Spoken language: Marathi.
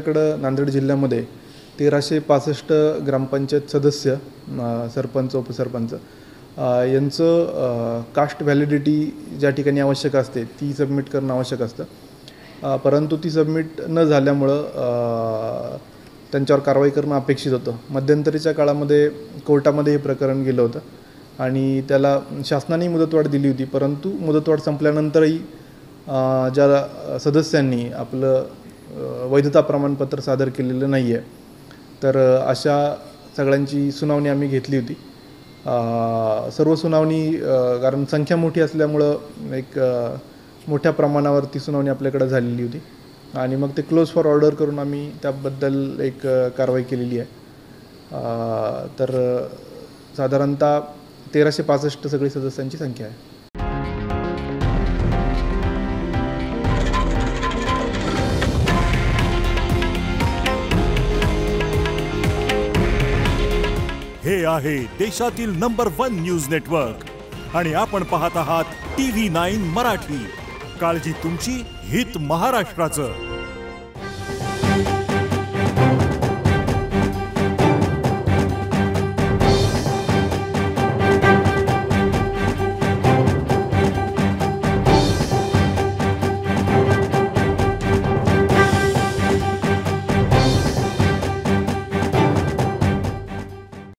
आपल्याकडं नांदेड जिल्ह्यामध्ये 1365 ग्रामपंचायत सदस्य, सरपंच, उपसरपंच यांचं कास्ट व्हॅलिडिटी ज्या ठिकाणी आवश्यक असते ती सबमिट करणं आवश्यक असतं, परंतु ती सबमिट न झाल्यामुळं त्यांच्यावर कारवाई करणं अपेक्षित होतं। मध्यंतरीच्या काळामध्ये कोर्टामध्ये हे प्रकरण गेलं होतं आणि त्याला शासनाने मुदतवाढ दिली होती, परंतु मुदतवाढ संपल्यानंतरही ज्या सदस्यांनी आपलं वैधता प्रमाणपत्र सादर केलेलं नाही आहे, तर अशा सगळ्यांची सुनावणी आम्ही घेतली होती। सर्व सुनावणी कारण संख्या मोठी असल्यामुळं एक मोठ्या प्रमाणावरती सुनावणी आपल्याकडे झालेली होती आणि मग ते क्लोज फॉर ऑर्डर करून आम्ही त्याबद्दल एक कारवाई केलेली आहे। तर साधारणतः 1365 सगळी सदस्यांची संख्या आहे। हे आहे देशातील नंबर 1 न्यूज नेटवर्क आणि आपण पाहत आहात TV9 मराठी। काळजी तुमची, हित महाराष्ट्राचं।